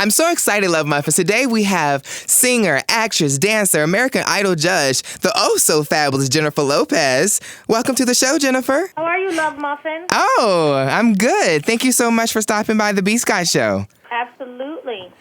I'm so excited, Love Muffins. Today we have singer, actress, dancer, American Idol judge, the oh-so-fabulous Jennifer Lopez. Welcome to the show, Jennifer. How are you, Love Muffin? Oh, I'm good. Thank you so much for stopping by the Scott Show. Absolutely.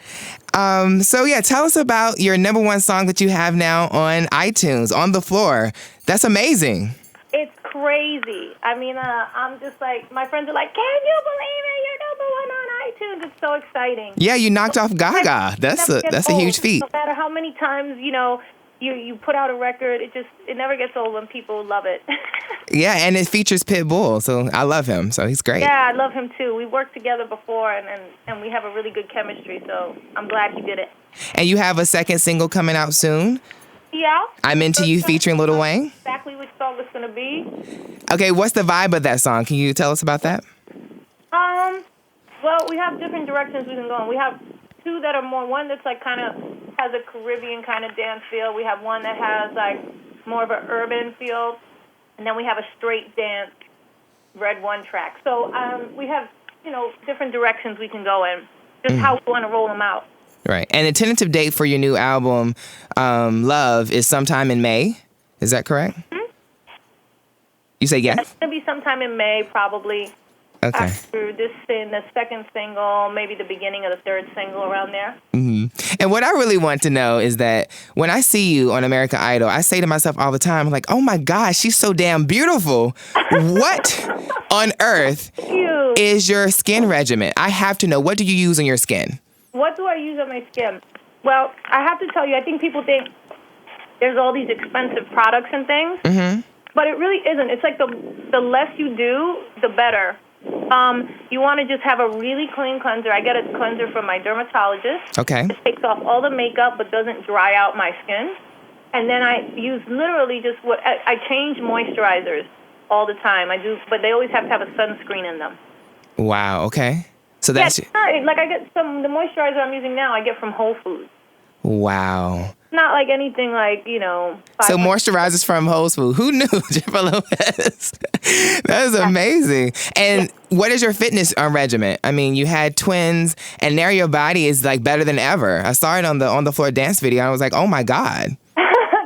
Tell us about your number one song that you have now on iTunes, On the Floor. That's amazing. It's crazy. I mean, I'm just like, my friends are like, can you believe it? You're number one on iTunes. It's so exciting. Yeah, you knocked off Gaga. That's a huge feat. No matter how many times, you put out a record, it never gets old when people love it. Yeah, and it features Pitbull, so I love him. So he's great. Yeah, I love him too. We worked together before, and we have a really good chemistry, so I'm glad he did it. And you have a second single coming out soon? Yeah. I'm Into You featuring Lil Wayne? Exactly which song it's going to be. Okay, what's the vibe of that song? Can you tell us about that? Well, we have different directions we can go in. We have two that are more, one that's like kind of has a Caribbean kind of dance feel. We have one that has like more of an urban feel. And then we have a straight dance Red One track. So we have, different directions we can go in. Just how we want to roll them out. Right. And the tentative date for your new album, Love, is sometime in May. Is that correct? Mm-hmm. You say yes? It's going to be sometime in May, probably. Okay. After the second single, maybe the beginning of the third single, around there. Mm-hmm. And what I really want to know is that when I see you on American Idol, I say to myself all the time, I'm like, oh my gosh, she's so damn beautiful. What on earth is your skin regimen? I have to know. What do you use on your skin? What do I use on my skin? Well, I have to tell you, I think people think there's all these expensive products and things, but it really isn't. It's like the less you do, the better. You want to just have a really clean cleanser. I get a cleanser from my dermatologist. Okay. It takes off all the makeup but doesn't dry out my skin. And then I use literally just I change moisturizers all the time. I do, but they always have to have a sunscreen in them. Wow, okay. So that's... Yeah, like I get the moisturizer I'm using now, I get from Whole Foods. Wow. Not like anything like, So moisturizers from Whole Foods. Who knew, Jennifer Lopez? That is amazing. And what is your fitness regimen? I mean, you had twins, and now your body is like better than ever. I saw it on the floor dance video, and I was like, oh my God.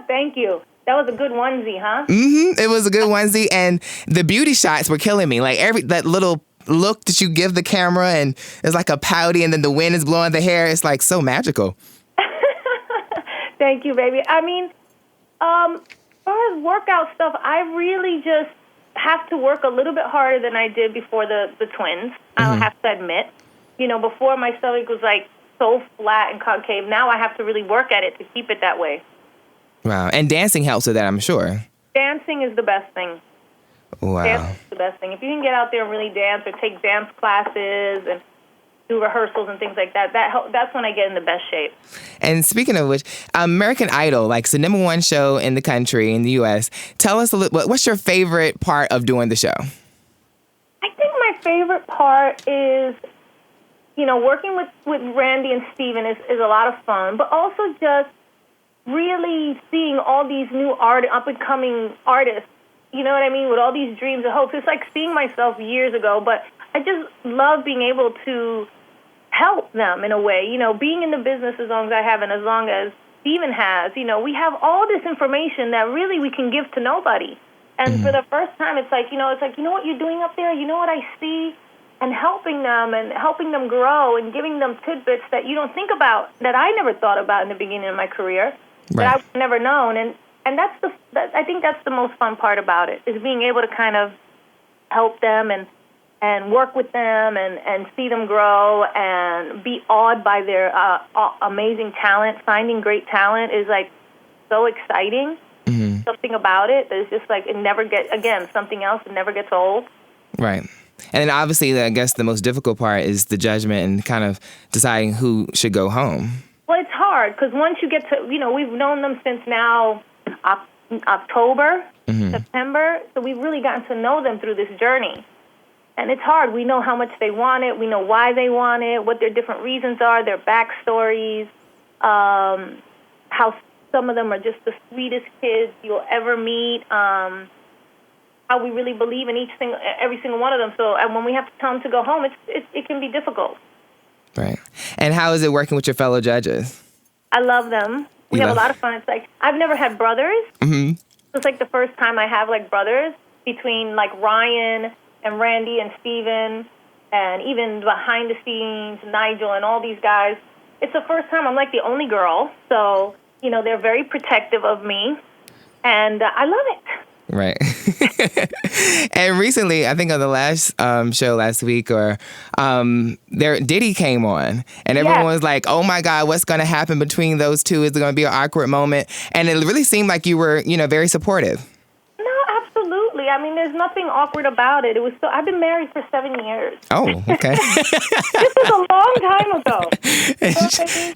Thank you. That was a good onesie, huh? Mm-hmm. It was a good onesie, and the beauty shots were killing me. Like that little look that you give the camera, and it's like a pouty, and then the wind is blowing the hair. It's like so magical. Thank you, baby. I mean, as far as workout stuff, I really just have to work a little bit harder than I did before the twins. I'll have to admit. Before my stomach was like so flat and concave. Now I have to really work at it to keep it that way. Wow. And dancing helps with that, I'm sure. Dancing is the best thing. Wow. Dancing is the best thing. If you can get out there and really dance or take dance classes and do rehearsals and things like that, that's when I get in the best shape. And speaking of which, American Idol, like, it's the number one show in the country, in the U.S. Tell us what's your favorite part of doing the show? I think my favorite part is, working with Randy and Steven is a lot of fun, but also just really seeing all these new up-and-coming artists, you know what I mean, with all these dreams and hopes. It's like seeing myself years ago, but I just love being able to help them in a way, being in the business as long as I have and as long as Steven has, we have all this information that really we can give to nobody. And for the first time, it's like, you know what you're doing up there? You know what I see? And helping them grow and giving them tidbits that you don't think about, that I never thought about in the beginning of my career, that I've never known. And I think that's the most fun part about it, is being able to kind of help them and work with them and see them grow and be awed by their amazing talent. Finding great talent is like so exciting. Something about it that is just like something else that never gets old. Right. And then obviously, I guess the most difficult part is the judgment and kind of deciding who should go home. Well, it's hard because once you get to, we've known them since now October, September, so we've really gotten to know them through this journey. And it's hard. We know how much they want it. We know why they want it, what their different reasons are, their backstories, how some of them are just the sweetest kids you'll ever meet, how we really believe in every single one of them. So when we have to tell them to go home, it can be difficult. Right. And how is it working with your fellow judges? I love them. We have a lot of fun. It's like, I've never had brothers. Mm-hmm. It's like the first time I have like brothers between like Ryan and Randy and Steven and even behind the scenes, Nigel and all these guys. It's the first time I'm like the only girl. So, you know, they're very protective of me. And I love it. Right. And recently, I think on the last show last week, Diddy came on, and everyone was like, "Oh my God, what's going to happen between those two? Is there going to be an awkward moment?" And it really seemed like you were, very supportive. No, absolutely. I mean, there's nothing awkward about it. It was I've been married for 7 years. Oh, okay. This was a long time ago.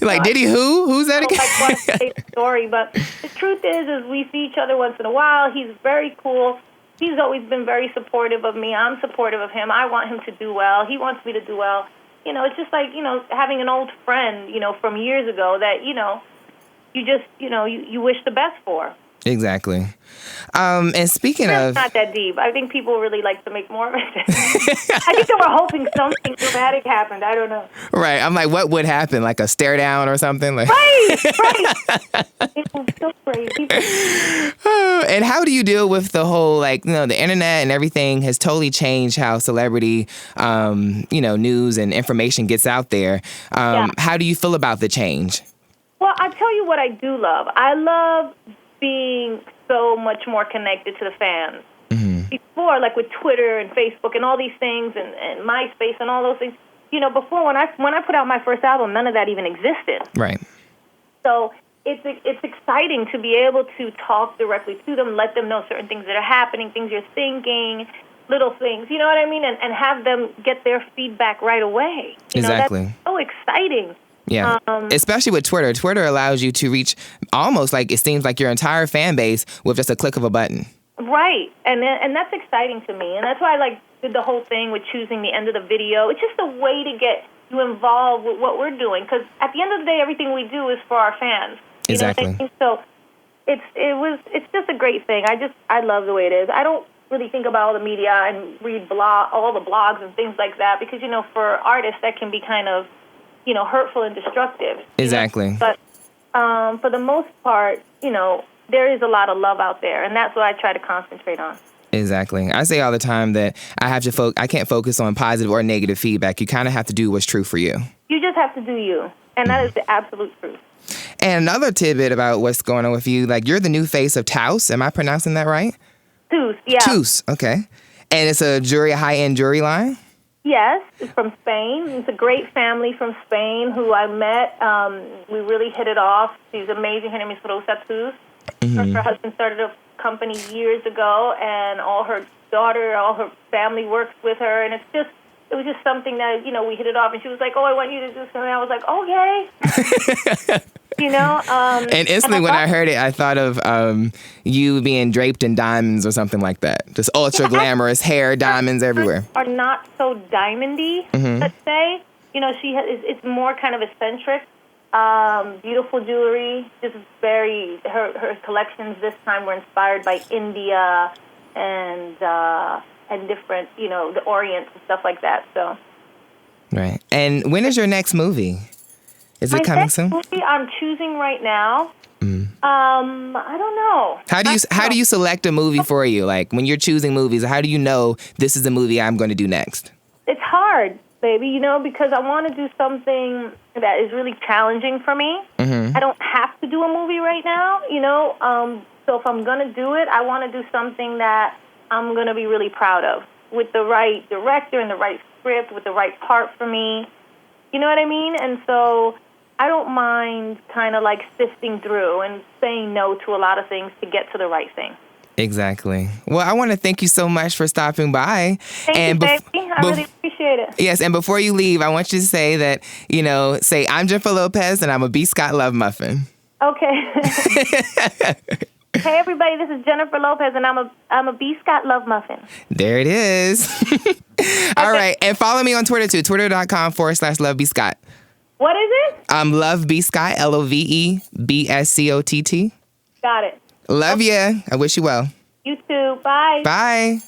Like, Diddy who? Who's that again? I want to say the story, but the truth is we see each other once in a while. He's very cool. He's always been very supportive of me. I'm supportive of him. I want him to do well. He wants me to do well. It's just like, having an old friend, from years ago that, you just, you wish the best for. Exactly. And speaking of... It's not that deep. I think people really like to make more of it. I think they were hoping something dramatic happened. I don't know. Right. I'm like, what would happen? Like a stare down or something? Like... Right. It was so crazy. And how do you deal with the whole, the internet and everything has totally changed how celebrity, news and information gets out there. How do you feel about the change? Well, I'll tell you what I do love. I love being so much more connected to the fans. Mm-hmm. Before, like with Twitter and Facebook and all these things and MySpace and all those things, before when I put out my first album, none of that even existed. Right. So it's exciting to be able to talk directly to them, let them know certain things that are happening, things you're thinking, little things, you know what I mean? And have them get their feedback right away. Exactly. That's so exciting. Yeah, especially with Twitter. Twitter allows you to reach almost like it seems like your entire fan base with just a click of a button. Right, and that's exciting to me, and that's why I did the whole thing with choosing the end of the video. It's just a way to get you involved with what we're doing, because at the end of the day, everything we do is for our fans. Exactly. Know what I mean? So it's just a great thing. I love the way it is. I don't really think about all the media and read all the blogs and things like that, because for artists that can be kind of hurtful and destructive. Exactly. But for the most part, there is a lot of love out there, and that's what I try to concentrate on. Exactly. I say all the time that I can't focus on positive or negative feedback. You kind of have to do what's true for you. You just have to do you, and that is the absolute truth. And another tidbit about what's going on with you, you're the new face of Taos. Am I pronouncing that right? Taos, yeah. Taos, okay. And it's a high-end jewelry line? Yes, it's from Spain. It's a great family from Spain who I met. We really hit it off. She's amazing. Her name is Rosa Taos. Mm-hmm. Her husband started a company years ago, and all her family works with her. And it was just something that, we hit it off. And she was like, "Oh, I want you to do something." I was like, "Okay." And instantly when I heard it, I thought of you being draped in diamonds or something like that. Just ultra glamorous hair, diamonds everywhere. Are not so diamondy, let's say. It's more kind of eccentric. Beautiful jewelry. Just her collections this time were inspired by India and different, the Orient and stuff like that. So. Right. And when is your next movie? Is it coming soon? Movie I'm choosing right now. I don't know. How do you select a movie for you? Like when you're choosing movies, how do you know this is the movie I'm going to do next? It's hard, baby, because I want to do something that is really challenging for me. Mm-hmm. I don't have to do a movie right now, So if I'm going to do it, I want to do something that I'm going to be really proud of, with the right director and the right script, with the right part for me. You know what I mean? And so I don't mind kind of sifting through and saying no to a lot of things to get to the right thing. Exactly. Well, I want to thank you so much for stopping by. Thank you, baby. I really appreciate it. Yes, and before you leave, I want you to say that, say, "I'm Jennifer Lopez, and I'm a B-Scott Love Muffin." Okay. Hey, everybody, this is Jennifer Lopez, and I'm a B-Scott Love Muffin. There it is. All right, and follow me on Twitter, too, twitter.com/lovebscott. What is it? lovebscott, LOVEBSCOTT. Got it. Love ya. I wish you well. You too. Bye. Bye.